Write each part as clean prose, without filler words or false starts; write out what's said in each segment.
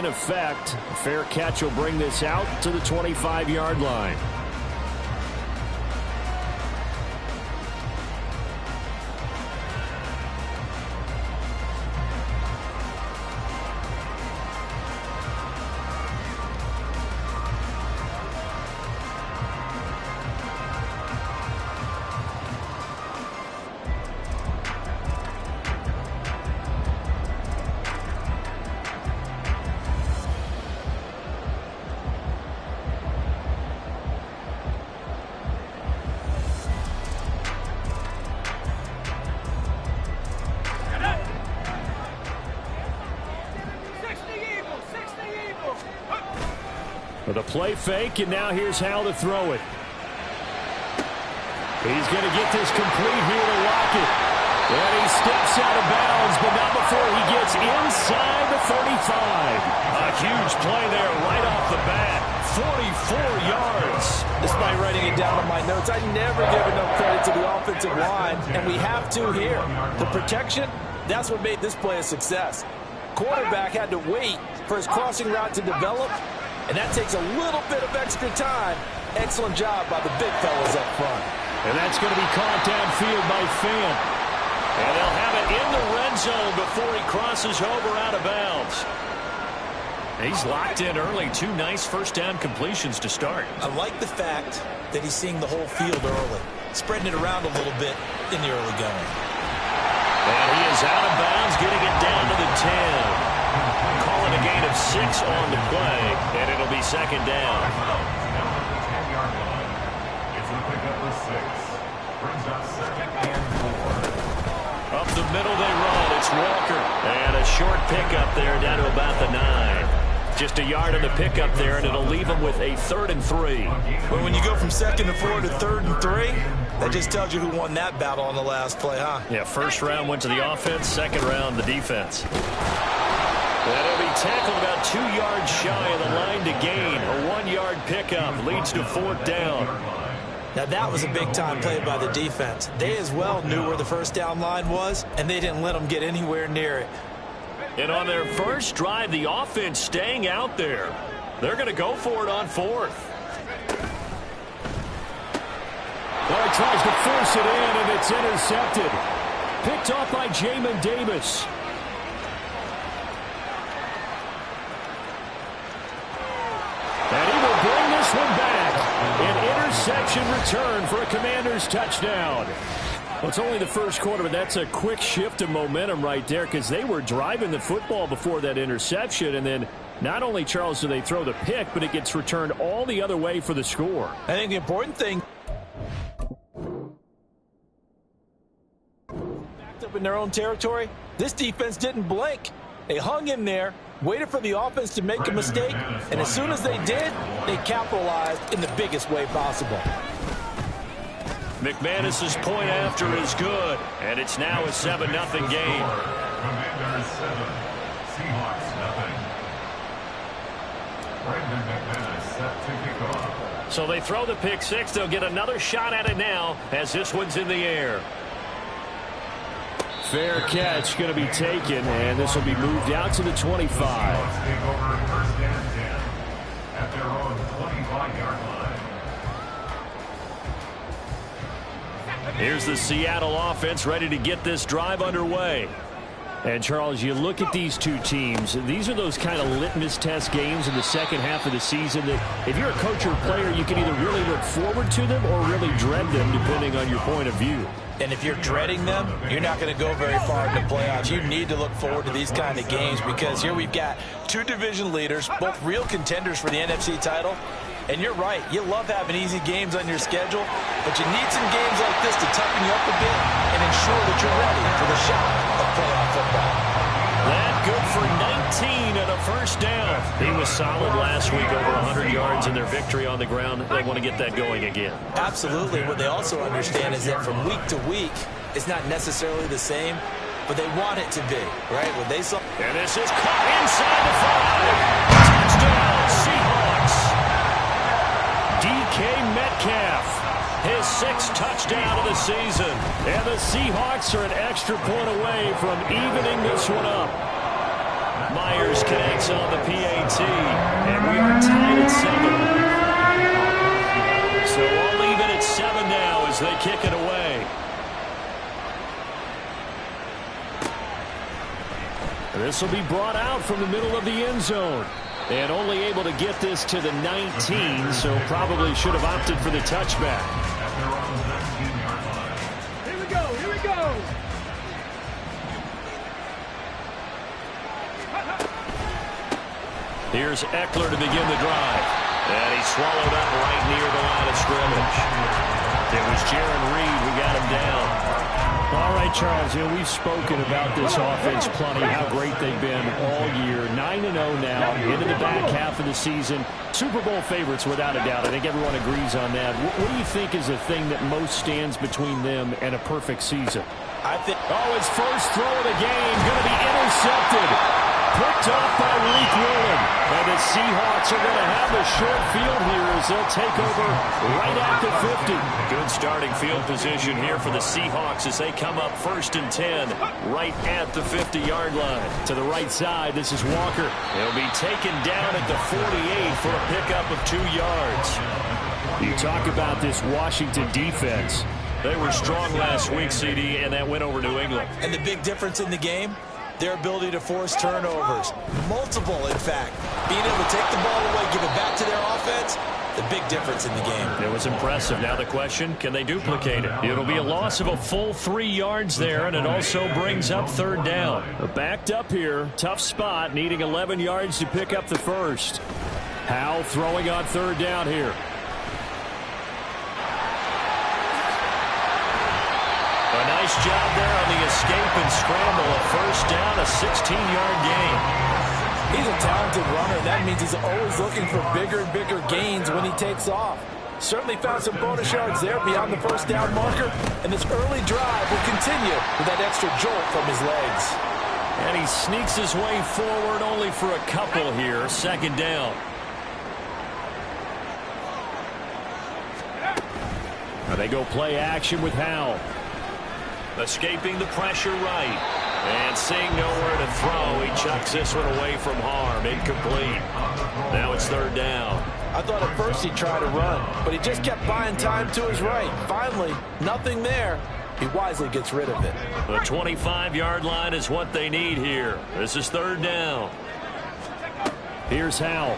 effect. A fair catch will bring this out to the 25-yard line. With a play fake, and now here's how to throw it. He's going to get this complete here to Lockett. And he steps out of bounds, but not before he gets inside the 35. A huge play there right off the bat. 44 yards. Despite writing it down on my notes, I never give enough credit to the offensive line, and we have to here. The protection, that's what made this play a success. Quarterback had to wait for his crossing route to develop, and that takes a little bit of extra time. Excellent job by the big fellas up front. And that's going to be caught downfield by Fant. And they'll have it in the red zone before he crosses over out of bounds. He's locked in early. 2 nice first down completions to start. I like the fact that he's seeing the whole field early, spreading it around a little bit in the early going. And he is out of bounds, getting it down to the 10. Calling a gain of 6 on the play, and it'll be second down. Up the middle they run. It's Walker. And a short pickup there down to about the 9. Just a yard of the pickup there, and it'll leave them with a 3rd and 3. Well, when you go from 2nd and 4 to 3rd and 3, that just tells you who won that battle on the last play, huh? Yeah, first round went to the offense, second round the defense. And it'll be tackled about 2 yards shy of the line to gain. A 1-yard pickup leads to 4th down. Now that was a big-time play by the defense. They as well knew where the first down line was, and they didn't let them get anywhere near it. And on their first drive, the offense staying out there. They're going to go for it on 4th. Well, he tries to force it in, and it's intercepted. Picked off by Jamin Davis. And he will bring this one back. An interception return for a Commanders touchdown. Well, it's only the first quarter, but that's a quick shift of momentum right there because they were driving the football before that interception. And then not only, Charles, do they throw the pick, but it gets returned all the other way for the score. I think the important thing, backed up in their own territory, this defense didn't blink. They hung in there, waited for the offense to make a mistake, and as soon as they did, they capitalized in the biggest way possible. McManus's point after is good, and it's now a 7-0 game. Commanders 7, Seahawks nothing. Brandon McManus set to kick off. So they throw the pick six. They'll get another shot at it now as this one's in the air. Fair catch going to be taken, and this will be moved out to the 25. Seahawks take over first and 10 at their own 25-yard line. Here's the Seattle offense ready to get this drive underway. And, Charles, you look at these two teams, these are those kind of litmus test games in the second half of the season that if you're a coach or player, you can either really look forward to them or really dread them, depending on your point of view. And if you're dreading them, you're not going to go very far in the playoffs. You need to look forward to these kind of games because here we've got two division leaders, both real contenders for the NFC title. And you're right, you love having easy games on your schedule, but you need some games like this to toughen you up a bit and ensure that you're ready for the shock of playoff football. That good for 19 and a first down. He was solid last week, over 100 yards in their victory on the ground. They want to get that going again. Absolutely. What they also understand is that from week to week, it's not necessarily the same, but they want it to be, right? When they saw. And this is caught inside the 5. Touchdown, Seahawks. DK Metcalf, his 6th touchdown of the season. And the Seahawks are an extra point away from evening this one up. Myers connects on the PAT, and we are tied at 7. So we'll leave it at 7 now as they kick it away. This will be brought out from the middle of the end zone. And only able to get this to the 19, so probably should have opted for the touchback. Here we go, here we go. Here's Eckler to begin the drive. And he swallowed up right near the line of scrimmage. It was Jaron Reed who got him down. All right, Charles, we've spoken about this offense plenty, how great they've been all year. 9-0 now, into the back half of the season. Super Bowl favorites, without a doubt. I think everyone agrees on that. What do you think is the thing that most stands between them and a perfect season? I think, his first throw of the game going to be intercepted. Picked off by Malik Willen. And the Seahawks are going to have a short field here as they'll take over right at the 50. Good starting field position here for the Seahawks as they come up 1st and 10 right at the 50-yard line. To the right side, this is Walker. He'll be taken down at the 48 for a pickup of 2 yards. You talk about this Washington defense. They were strong last week, CD, and that went over New England. And the big difference in the game? Their ability to force turnovers. Multiple, in fact. Being able to take the ball away, give it back to their offense, the big difference in the game. It was impressive. Now the question, can they duplicate it? It'll be a loss of a full 3 yards there, and it also brings up 3rd down. Backed up here. Tough spot, needing 11 yards to pick up the first. Howell throwing on 3rd down here. A nice job there on the escape and scramble. A 1st down, a 16-yard gain. He's a talented runner. That means he's always looking for bigger and bigger gains when he takes off. Certainly found some bonus yards there beyond the 1st down marker. And this early drive will continue with that extra jolt from his legs. And he sneaks his way forward only for a couple here. 2nd down. Now they go play action with Howell. Escaping the pressure right. And seeing nowhere to throw, he chucks this one away from harm. Incomplete. Now it's 3rd down. I thought at first he'd try to run, but he just kept buying time to his right. Finally, nothing there. He wisely gets rid of it. The 25-yard line is what they need here. This is 3rd down. Here's Howell.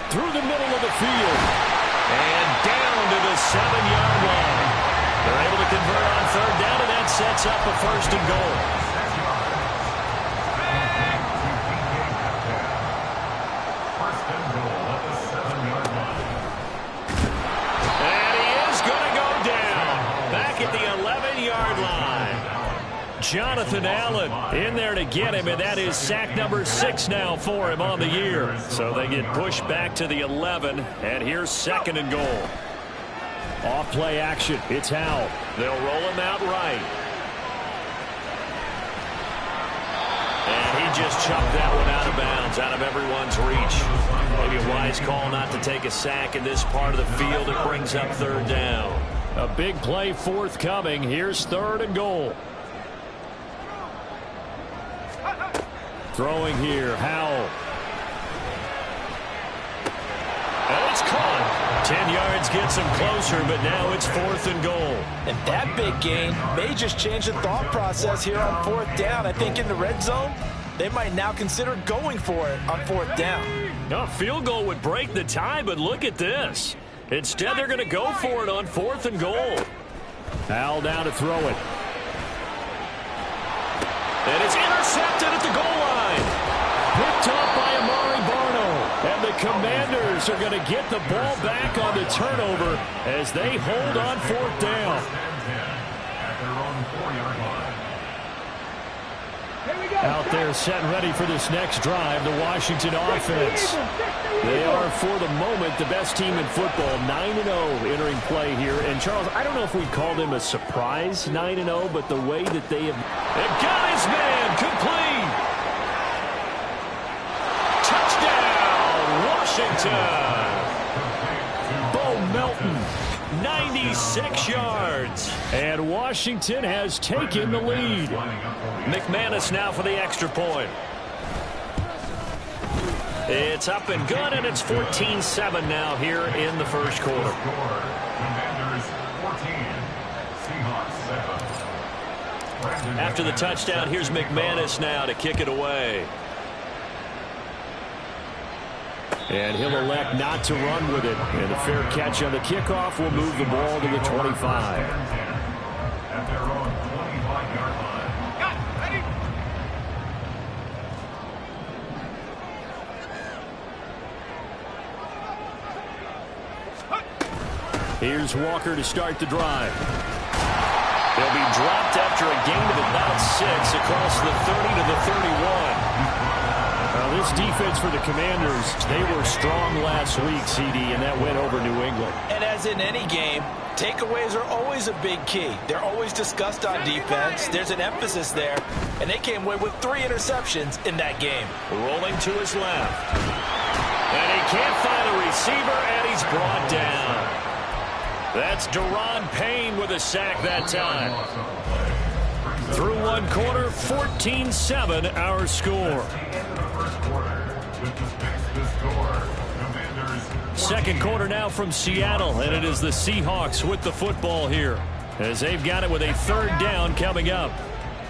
Through the middle of the field. And down to the 7-yard line. They're able to convert on 3rd down, and that sets up a 1st and goal. And he is going to go down. Back at the 11-yard line. Jonathan Allen in there to get him, and that is sack number 6 now for him on the year. So they get pushed back to the 11, and here's 2nd and goal. Off play action, it's Howell. They'll roll him out right. And he just chucked that one out of bounds, out of everyone's reach. Maybe a wise call not to take a sack in this part of the field. It brings up 3rd down. A big play forthcoming. Here's 3rd and goal. Throwing here, Howell. And it's caught. 10 yards gets him closer, but now it's 4th and goal. And that big gain may just change the thought process here on 4th down. I think in the red zone, they might now consider going for it on 4th down. A field goal would break the tie, but look at this. Instead, they're going to go for it on 4th and goal. Howell down to throw it. And it's intercepted at the goal line. Picked up by Amari Barno. And the Commanders are going to get the ball back on the turnover as they hold on 4th down. Out there set and ready for this next drive, the Washington offense. They are, for the moment, the best team in football, 9-0 entering play here. And, Charles, I don't know if we'd call them a surprise 9-0, but the way that they have... They've got his man complete! Touchdown, Washington! Bo Melton, 96 yards. And Washington has taken the lead. McManus now for the extra point. It's up and good, and it's 14-7 now here in the first quarter. Commanders 14, Seahawks 7. After the touchdown, here's McManus now to kick it away. And he'll elect not to run with it. And a fair catch on the kickoff will move the ball to the 25. At their own 25-yard line. Here's Walker to start the drive. They'll be dropped after a gain of about 6 across the 30 to the 31. This defense for the Commanders, they were strong last week, CD, and that went over New England. And as in any game, takeaways are always a big key. They're always discussed on defense. There's an emphasis there, and they came away with 3 interceptions in that game. Rolling to his left. And he can't find a receiver, and he's brought down. That's Daron Payne with a sack that time. Through one quarter, 14-7 our score. Second quarter now from Seattle, and it is the Seahawks with the football here as they've got it with a third down coming up.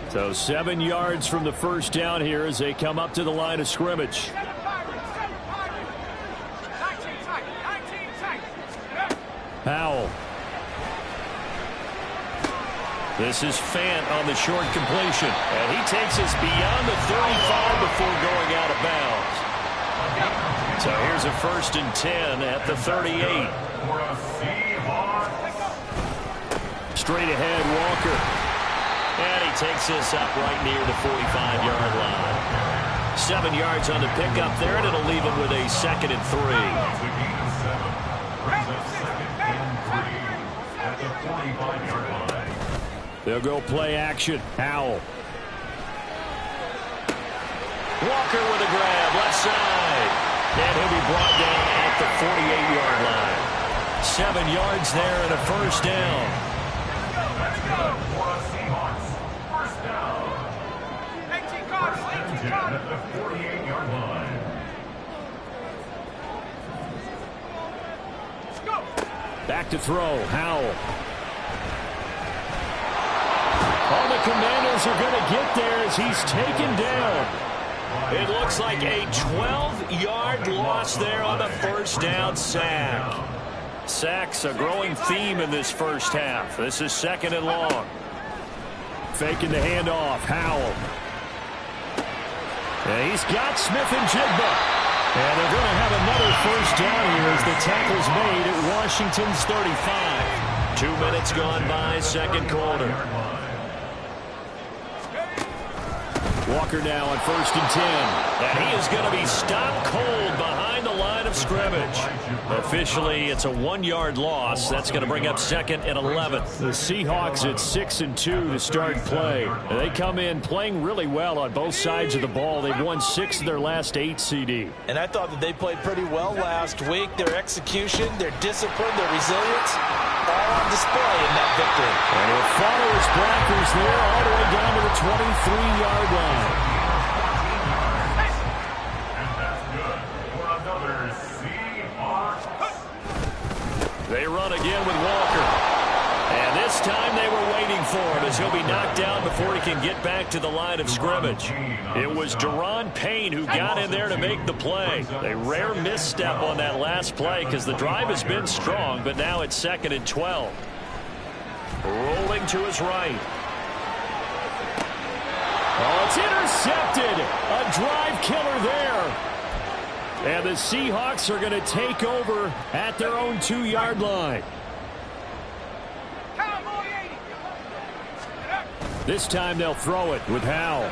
So 7 yards from the first down here as they come up to the line of scrimmage. Powell. This is Fant on the short completion. And he takes us beyond the 35 before going out of bounds. So here's a 1st and 10 at the 38. Straight ahead, Walker. And he takes us up right near the 45-yard line. 7 yards on the pickup there, and it'll leave him with a 2nd and 3. They'll go play action. Powell. Walker with a grab, left side. And he'll be brought down at the 48-yard line. 7 yards there and a first down. That's good for the Seahawks. First down. 18 at the 48-yard line. Back to throw. Howell. All the Commanders are going to get there as he's taken down. It looks like a 12-yard loss there on the first down sack. Sacks a growing theme in this first half. This is 2nd and long. Faking the handoff. Howell. And he's got Smith and Jigba. And they're going to have another first down here as the tackle's made at Washington's 35. 2 minutes gone by, second quarter. Walker now on 1st and 10. And he is going to be stopped cold behind the line of scrimmage. Officially, it's a 1-yard loss. That's going to bring up 2nd and 11. The Seahawks at 6 and 2 to start play. They come in playing really well on both sides of the ball. They've won 6 of their last 8, CD. And I thought that they played pretty well last week. Their execution, their discipline, their resilience, all on display in that victory. And he'll follow his blockers there all the way down to the 23-yard line. And that's good for another Seahawks. They run again with Walker. And this time they were waiting for him as he'll be knocked down before he can get back to the line of scrimmage. It was Daron Payne who got in there to make the play. A rare misstep on that last play because the drive has been strong, but now it's 2nd and 12. Rolling to his right. Oh, it's intercepted. A drive killer there. And the Seahawks are going to take over at their own 2-yard line. This time they'll throw it with Howell.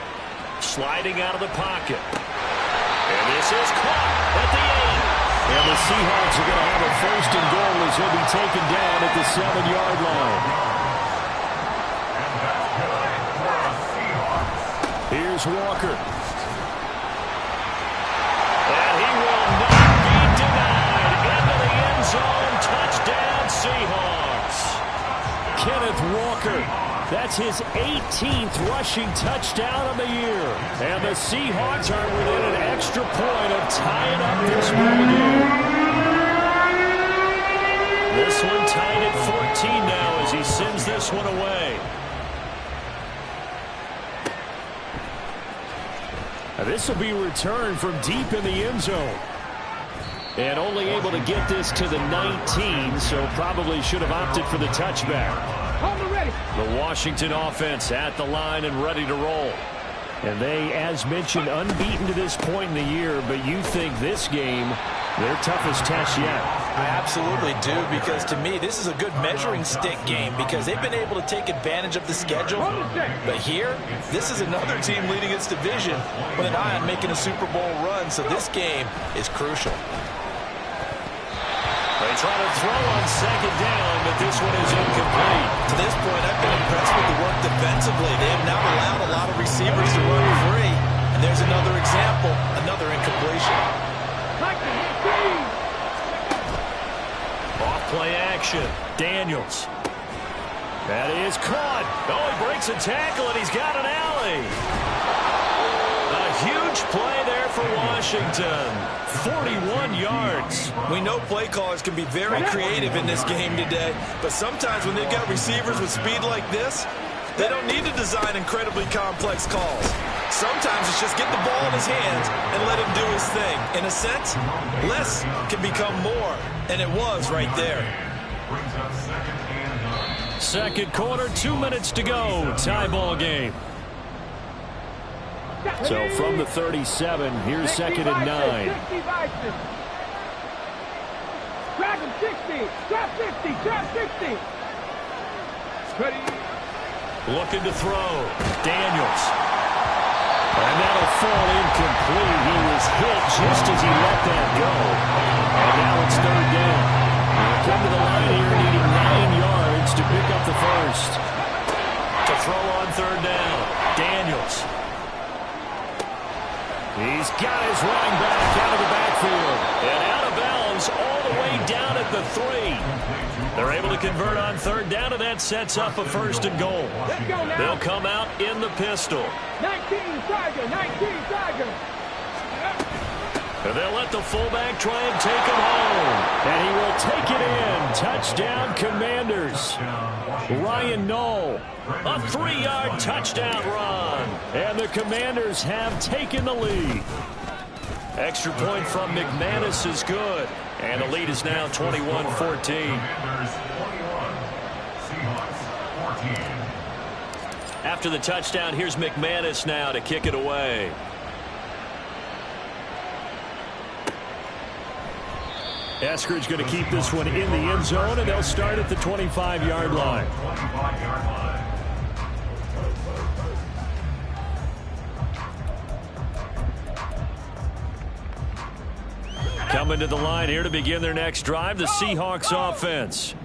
Sliding out of the pocket. And this is caught at the 8. And the Seahawks are going to have a 1st and goal as he'll be taken down at the 7-yard line. Here's Walker. And he will not be denied. Into the end zone. Touchdown, Seahawks. Kenneth Walker. That's his 18th rushing touchdown of the year. And the Seahawks are within an extra point of tying up this ball game. This one tied at 14 now as he sends this one away. This will be returned from deep in the end zone. And only able to get this to the 19, so probably should have opted for the touchback. The Washington offense at the line and ready to roll. And they, as mentioned, unbeaten to this point in the year, but you think this game, their toughest test yet. I absolutely do, because to me, this is a good measuring stick game because they've been able to take advantage of the schedule. But here, this is another team leading its division with an eye on making a Super Bowl run, so this game is crucial. They try to throw on second down, but this one is incomplete. To this point, I've been impressed with the work defensively. They have not allowed a lot of receivers to run free. And there's another example, another incompletion. Off play action. Daniels. That is caught. Oh, he breaks a tackle, and he's got an alley. A huge play there for Washington. 41 yards. We know play callers can be very creative in this game today, but sometimes when they've got receivers with speed like this, they don't need to design incredibly complex calls. Sometimes it's just get the ball in his hands and let him do his thing. In a sense, less can become more, and it was right there. Second quarter, 2 minutes to go. Tie ball game. So from the 37, here's second and 9. Drag him 60, drop 50, drop 60. Ready. Looking to throw. Daniels. And that'll fall incomplete. He was hit just as he let that go. And now it's third down. He'll come to the line here needing 9 yards to pick up the first. To throw on third down. Daniels. He's got his running back out of the backfield. And out of bounds all the way down at the 3. They're able to convert on third down, and that sets up a first and goal. They'll come out in the pistol. 19 Tiger, 19 Tiger. And they'll let the fullback try and take him home. And he will take it in. Touchdown, Commanders. Ryan Knoll. A 3-yard touchdown run. And the Commanders have taken the lead. Extra point from McManus is good. And the lead is now 21-14. After the touchdown, here's McManus now to kick it away. Eskridge going to keep this one in the end zone, and they'll start at the 25-yard line. Coming to the line here to begin their next drive, the Seahawks offense.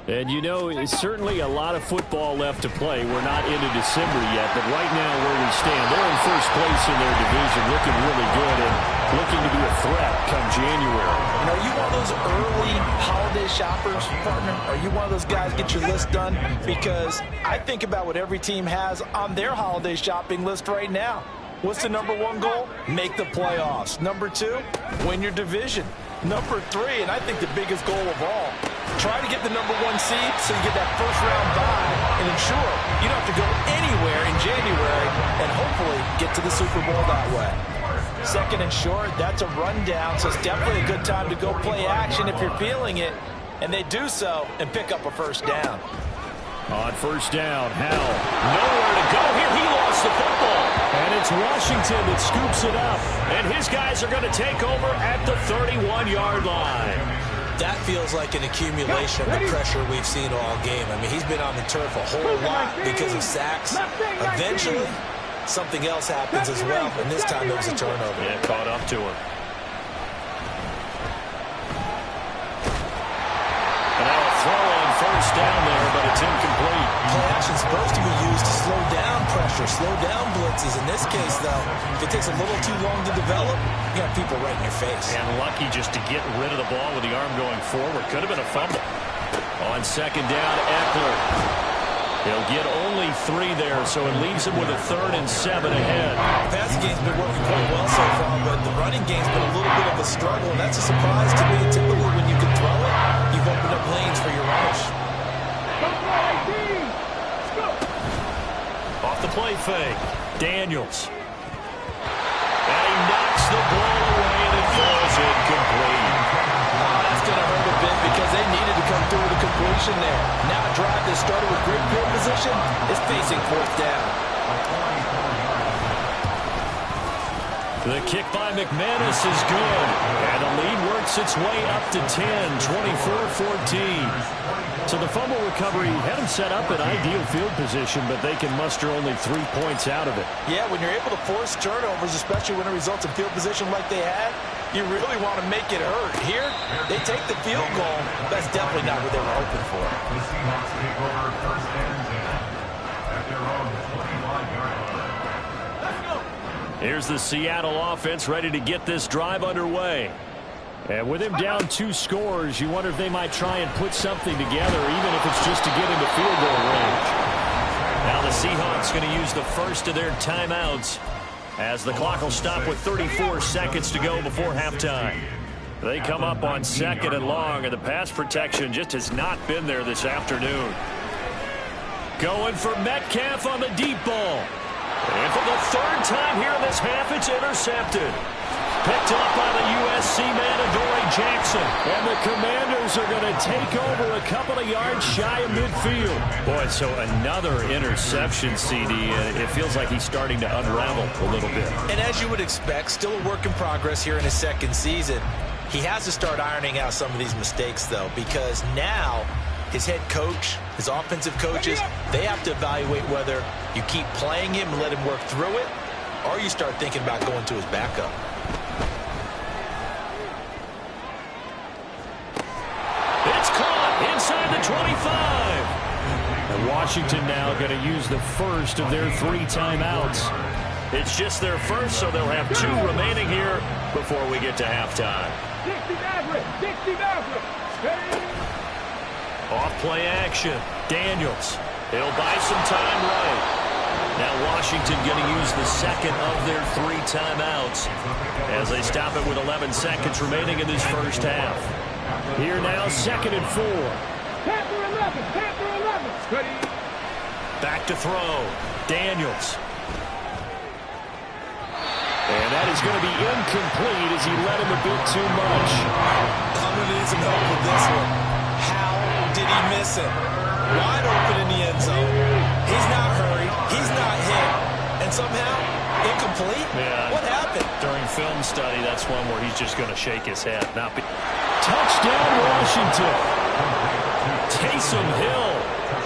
And you know, it's certainly a lot of football left to play. We're not into December yet, but right now where we stand, they're in first place in their division, looking really good and looking to be a threat come January. And are you one of those early holiday shoppers, partner? Are you one of those guys get your list done? Because I think about what every team has on their holiday shopping list right now. What's the number 1 goal? Make the playoffs. Number 2, win your division. Number 3, and I think the biggest goal of all, try to get the number 1 seed so you get that first round bye and ensure you don't have to go anywhere in January and hopefully get to the Super Bowl that way. Second and short, that's a rundown, so it's definitely a good time to go play action if you're feeling it, and they do so and pick up a first down. On first down, Howell. Nowhere to go here. He lost the football. And it's Washington that scoops it up. And his guys are going to take over at the 31-yard line. That feels like an accumulation of the pressure we've seen all game. I mean, he's been on the turf a whole lot because of sacks. Eventually, something else happens as well, and this time it was a turnover. Yeah, caught up to him. And now a throw on first down there, but it's incomplete. Play action's supposed to be used to slow down pressure, slow down blitzes. In this case, though, if it takes a little too long to develop, you got people right in your face. And lucky just to get rid of the ball with the arm going forward. Could have been a fumble. On second down, Eckler. He'll get only 3 there, so it leaves him with a 3rd and 7 ahead. The passing game's been working quite well so far, but the running game's been a little bit of a struggle, and that's a surprise to me. Typically, when you can throw it, you've opened up lanes for your runners. Off the play fake, Daniels. And he knocks the ball away, and it falls incomplete. That's going to hurt a bit because they needed to come through with a completion there. Now a drive that started with great field position is facing 4th down. The kick by McManus is good. And the lead works its way up to 10, 24-14. So the fumble recovery had them set up in ideal field position, but they can muster only 3 points out of it. Yeah, when you're able to force turnovers, especially when it results in field position like they had, you really want to make it hurt. Here, they take the field goal. That's definitely not what they were hoping for. The Seahawks take over 1st and 10 at their own 25-yard line. Here's the Seattle offense ready to get this drive underway. And with him down 2 scores, you wonder if they might try and put something together, even if it's just to get into field goal range. Now the Seahawks going to use the first of their timeouts as the clock will stop with 34 seconds to go before halftime. They come up on 2nd and long, and the pass protection just has not been there this afternoon. Going for Metcalf on the deep ball. And for the 3rd time here in this half, it's intercepted. Picked up by the USC man, Adoree Jackson. And the Commanders are going to take over a couple of yards shy of midfield. Boy, so another interception, CD. It feels like he's starting to unravel a little bit. And as you would expect, still a work in progress here in his 2nd season. He has to start ironing out some of these mistakes, though, because now his head coach, his offensive coaches, they have to evaluate whether you keep playing him and let him work through it, or you start thinking about going to his backup. It's caught inside the 25. And Washington now going to use the first of their 3 timeouts. It's just their first, so they'll have 2 remaining here before we get to halftime. 60 Maverick, 60 Maverick. Off play action. Daniels. He'll buy some time right. Now Washington going to use the second of their 3 timeouts as they stop it with 11 seconds remaining in this first half. Here now, 2nd and 4. Panther 11, Panther 11. Ready. Back to throw. Daniels. And that is going to be incomplete as he led him a bit too much. I'm going to need some help with this one. How did he miss it? Wide open in the end zone. He's not hurried. He's not hit. And somehow, incomplete? Yeah. What happened? During film study, that's one where he's just going to shake his head. Touchdown, Washington. Taysom Hill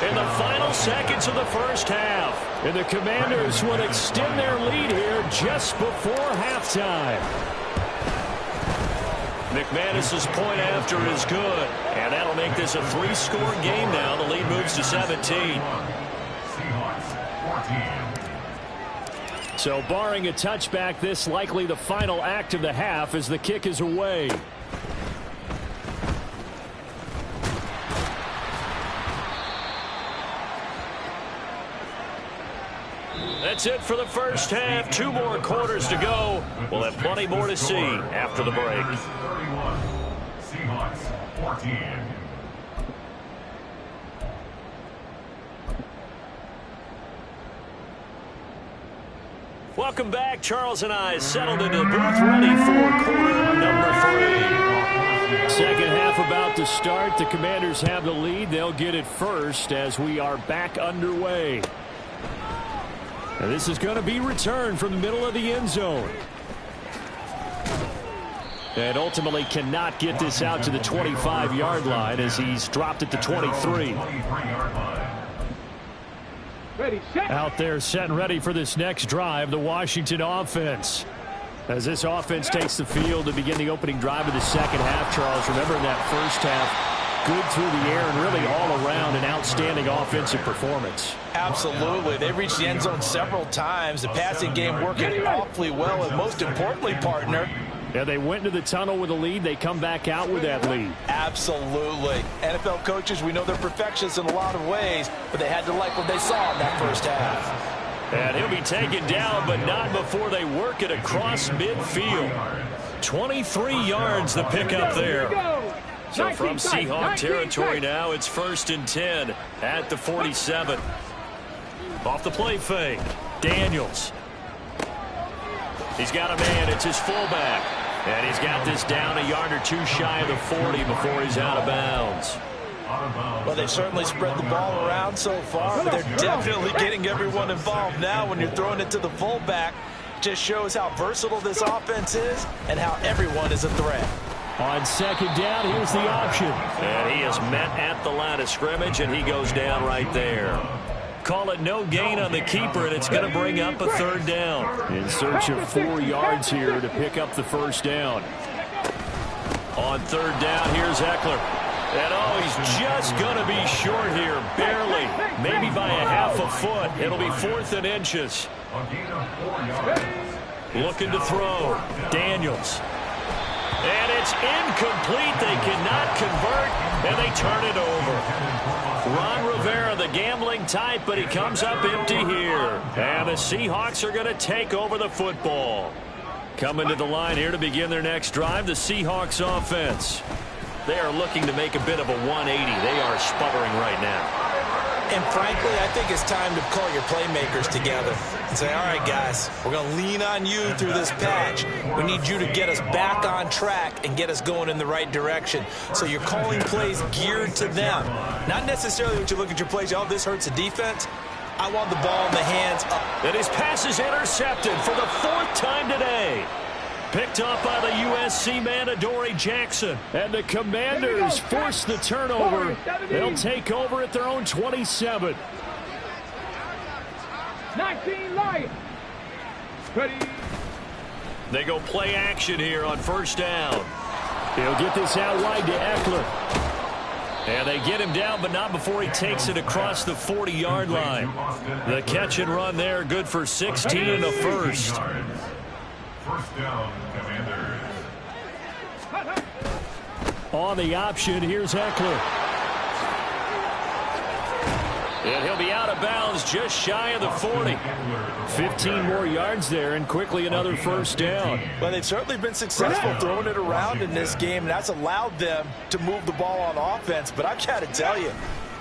in the final seconds of the first half. And the Commanders would extend their lead here just before halftime. McManus's point after is good. And that'll make this a 3-score game now. The lead moves to 17. Seahawks 14. So barring a touchback, this likely the final act of the half as the kick is away. That's it for the first half. 2 more quarters to go. We'll have plenty more to see after the break. 31. Seahawks 14. Welcome back. Charles and I settled into the booth ready for quarter number 3. Second half about to start. The Commanders have the lead. They'll get it first as we are back underway. And this is going to be returned from the middle of the end zone. And ultimately cannot get this out to the 25-yard line as he's dropped at the 23. Ready, set. Out there set and ready for this next drive, the Washington offense. As this offense takes the field to begin the opening drive of the second half, Charles, remember in that first half, good through the air and really all around an outstanding offensive performance. Absolutely. They reached the end zone several times. The passing game working awfully well. And most importantly, partner, Yeah, they went into the tunnel with a lead. They come back out with that lead. Absolutely. NFL coaches, we know they're perfectionists in a lot of ways, but they had to like what they saw in that first half. And he'll be taken down, but not before they work it across midfield. 23 yards the pickup there. So from Seahawk territory now, it's 1st and 10 at the 47. Off the play fake, Daniels. He's got a man. It's his fullback. And he's got this down a yard or two shy of the 40 before he's out of bounds. Well, they've certainly spread the ball around so far, but they're definitely getting everyone involved now when you're throwing it to the fullback. Just shows how versatile this offense is and how everyone is a threat. On 2nd down, here's the option. And he is met at the line of scrimmage, and he goes down right there. Call it no gain on the keeper, and it's going to bring up a 3rd down. In search of 4 yards here to pick up the 1st down. On 3rd down, here's Eckler. And oh, he's just going to be short here, barely, maybe by a half a foot. It'll be 4th and inches. Looking to throw, Daniels. And it's incomplete. They cannot convert, and they turn it over. Ron Rivera, the gambling type, but he comes up empty here. And the Seahawks are going to take over the football. Coming to the line here to begin their next drive, the Seahawks offense. They are looking to make a bit of a 180. They are sputtering right now. And frankly, I think it's time to call your playmakers together and say, all right, guys, we're going to lean on you through this patch. We need you to get us back on track and get us going in the right direction. So you're calling plays geared to them. Not necessarily what you look at your plays, oh, this hurts the defense. I want the ball in the hands of. And his pass is intercepted for the 4th time today. Picked up by the USC man, Adoree Jackson. And the Commanders force the turnover. They'll take over at their own 27. 19 Lions. Ready. They go play action here on 1st down. He'll get this out wide to Eckler. And they get him down, but not before he takes it across the 40-yard line. The catch and run there, good for 16 and a first. 1st down, Commanders. On the option, here's Eckler. And he'll be out of bounds just shy of the 40. 15 more yards there, and quickly another 1st down. Well, they've certainly been successful throwing it around in this game, and that's allowed them to move the ball on offense. But I've got to tell you,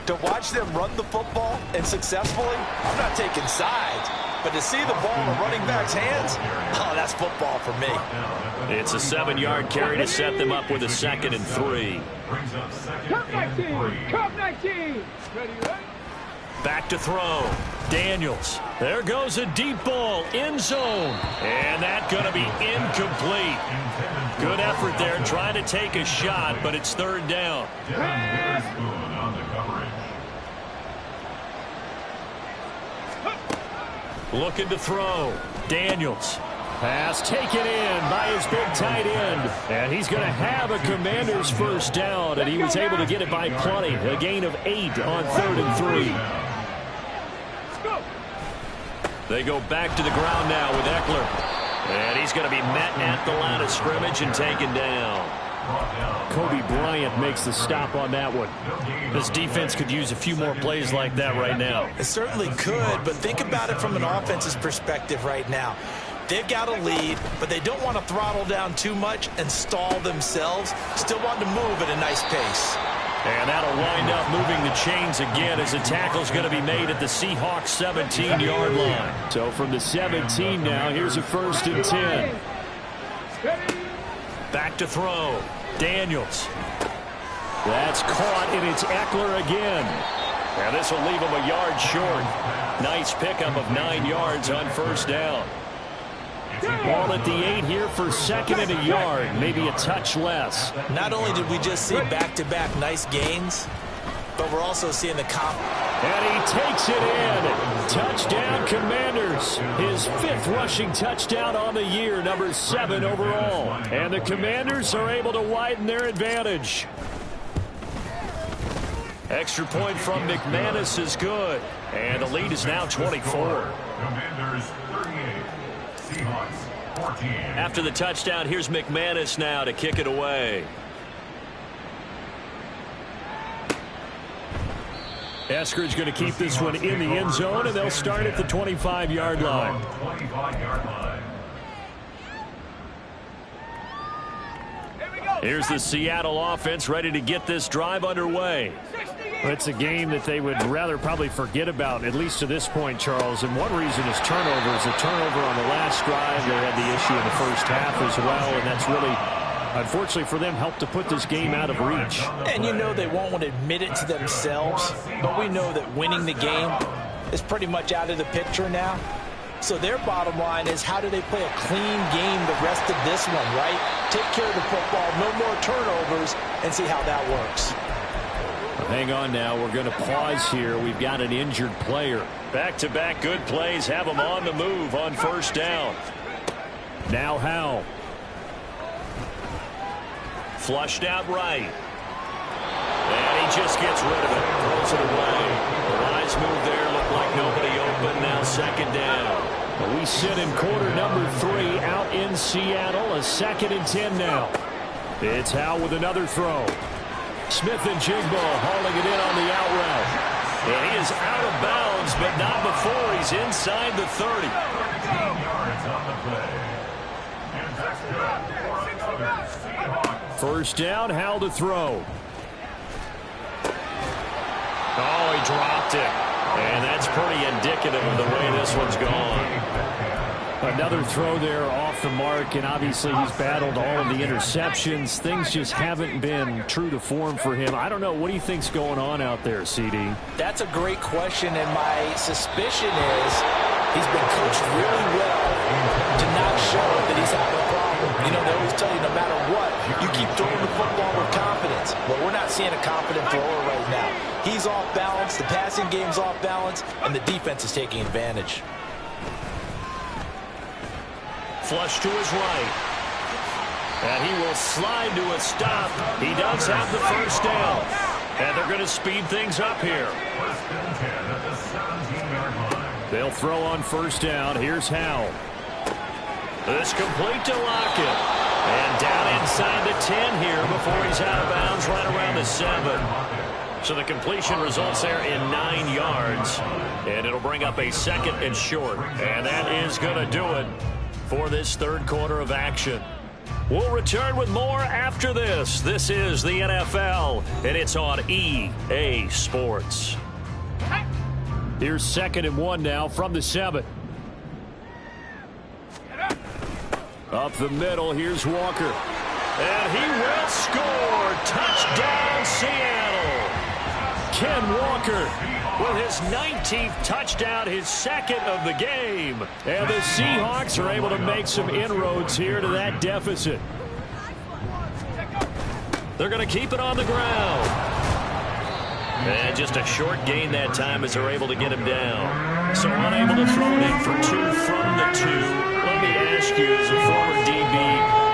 to watch them run the football and successfully, I'm not taking sides. But to see the ball in the running back's hands, oh, that's football for me. It's a 7-yard carry to set them up with a 2nd and 3. Cup 19. Cup 19. Ready, right? Back to throw. Daniels. There goes a deep ball. End zone. And that's going to be incomplete. Good effort there trying to take a shot, but it's 3rd down. Looking to throw. Daniels. Pass taken in by his big tight end. And he's going to have a Commander's 1st down, and he was able to get it by plenty. A gain of 8 on 3rd and 3. They go back to the ground now with Eckler. And he's going to be met at the line of scrimmage and taken down. Kobe Bryant makes the stop on that one. This defense could use a few more plays like that right now. It certainly could, but think about it from an offense's perspective right now. They've got a lead, but they don't want to throttle down too much and stall themselves. Still want to move at a nice pace. And that'll wind up moving the chains again as the tackle's going to be made at the Seahawks 17-yard line. So from the 17 now, here's a 1st and 10. Back to throw. Daniels. That's caught, and it's Eckler again. And this will leave him a yard short. Nice pickup of 9 yards on 1st down. Ball at the 8 here for 2nd and a yard, maybe a touch less. Not only did we just see back-to-back nice gains, but we're also seeing the comp. And he takes it in. Touchdown, Commanders. His 5th rushing touchdown on the year, number 7 overall. And the Commanders are able to widen their advantage. Extra point from McManus is good. And the lead is now 24. Commanders 38, Seahawks After the touchdown, here's McManus now to kick it away. Eskridge going to keep this one in the end zone, and they'll start at the 25-yard line. Here's the Seattle offense ready to get this drive underway. It's a game that they would rather probably forget about, at least to this point, Charles. And one reason is turnovers. A turnover on the last drive. They had the issue in the first half as well, and that's really, unfortunately for them, helped to put this game out of reach. And you know they won't want to admit it to themselves, but we know that winning the game is pretty much out of the picture now. So their bottom line is, how do they play a clean game the rest of this one, right? Take care of the football, no more turnovers, and see how that works. Hang on now. We're going to pause here. We've got an injured player. Back-to-back good plays have him on the move on first down. Now Howell. Flushed out right. And he just gets rid of it. Throws it away. The wise move there. Looked like nobody open. Now second down. We sit in quarter number 3 out in Seattle. A 2nd and 10 now. It's Howell with another throw. Smith and Jigbo hauling it in on the out route. And he is out of bounds, but not before he's inside the 30. First down, Howell to throw. Oh, he dropped it. And that's pretty indicative of the way this one's gone. Another throw there off the mark, and obviously he's battled all of the interceptions. Things just haven't been true to form for him. I don't know. What do you think's going on out there, CD? That's a great question, and my suspicion is he's been coached really well to not show that he's having a problem. You know, they always tell you no matter what, you keep throwing the football with confidence. Well, we're not seeing a confident thrower right now. He's off balance, the passing game's off balance, and the defense is taking advantage. Flush to his right. And he will slide to a stop. He does have the first down. And they're going to speed things up here. They'll throw on first down. Here's Howell. This complete to Lockett. And down inside the 10 here before he's out of bounds right around the 7. So the completion results there in 9 yards. And it'll bring up a 2nd and short. And that is going to do it for this third quarter of action. We'll return with more after this. This is the NFL, and it's on EA Sports. Here's 2nd and 1 now from the 7. Up the middle, here's Walker. And he will score. Touchdown, Seattle. Ken Walker with his 19th touchdown, his 2nd of the game. And the Seahawks are able to make some inroads here to that deficit. They're going to keep it on the ground. And just a short gain that time as they're able to get him down. So unable to throw it in for 2 from the 2. Let me ask you, as a former DB,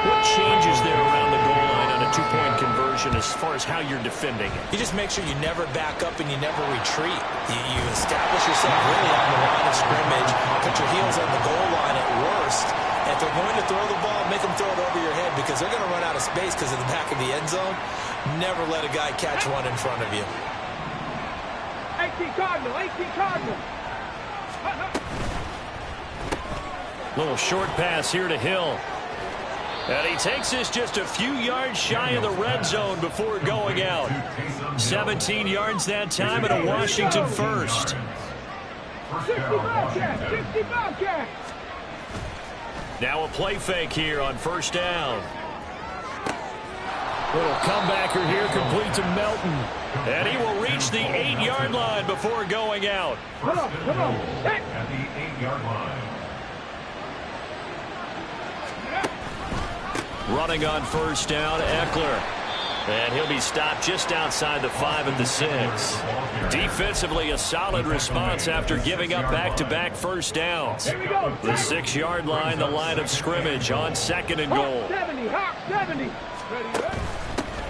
what changes there around the goal line on a 2-point conversion as far as how you're defending it? You just make sure you never back up and you never retreat. You establish yourself really on the line of scrimmage, put your heels on the goal line at worst. And if they're going to throw the ball, make them throw it over your head because they're going to run out of space because of the back of the end zone. Never let a guy catch one in front of you. 18 Cardinal, 18 Cardinal. Little short pass here to Hill. And he takes this just a few yards shy of the red zone before going out. 17 yards that time and a Washington first. 60 Bobcats, 60 Bobcats. Now a play fake here on first down. Little comebacker here, complete to Melton. And he will reach the 8-yard line before going out. Come on, come on. Hey. At the 8-yard line. Running on first down, Eckler. And he'll be stopped just outside the 5 at the 6. Defensively, a solid response after giving up back-to-back first downs. The 6-yard line, the line of scrimmage on 2nd and goal. 70, Hawk 70.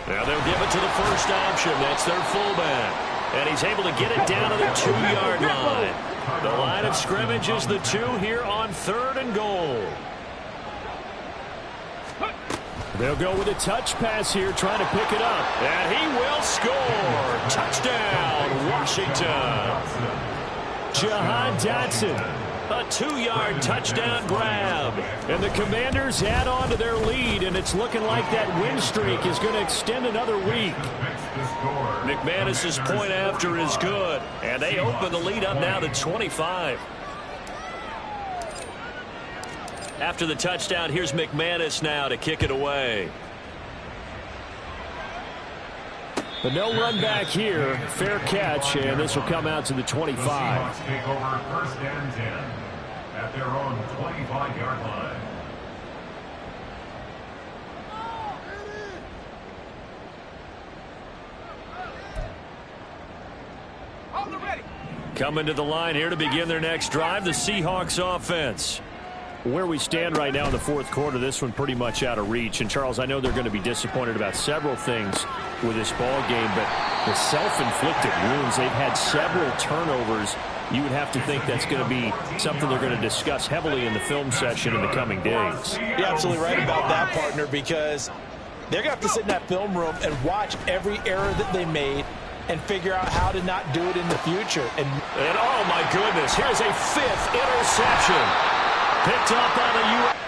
Now they'll give it to the first option. That's their fullback. And he's able to get it down to the 2-yard line. The line of scrimmage is the 2 here on 3rd and goal. They'll go with a touch pass here, trying to pick it up. And he will score. Touchdown, Washington. Jahan Dotson, a 2-yard touchdown grab. And the Commanders add on to their lead, and it's looking like that win streak is going to extend another week. McManus's point after is good, and they open the lead up now to 25. After the touchdown, here's McManus now to kick it away. But no run back here. Fair catch, and this will come out to the 25. The Seahawks take over 1st and 10 at their own 25-yard line. Coming to the line here to begin their next drive, the Seahawks offense. Where we stand right now in the fourth quarter, this one pretty much out of reach. And, Charles, I know they're going to be disappointed about several things with this ball game, but the self-inflicted wounds, they've had several turnovers. You would have to think that's going to be something they're going to discuss heavily in the film session in the coming days. You're absolutely right about that, partner, because they're going to have to sit in that film room and watch every error that they made and figure out how to not do it in the future. And oh, my goodness, here's a 5th interception. Picked up on a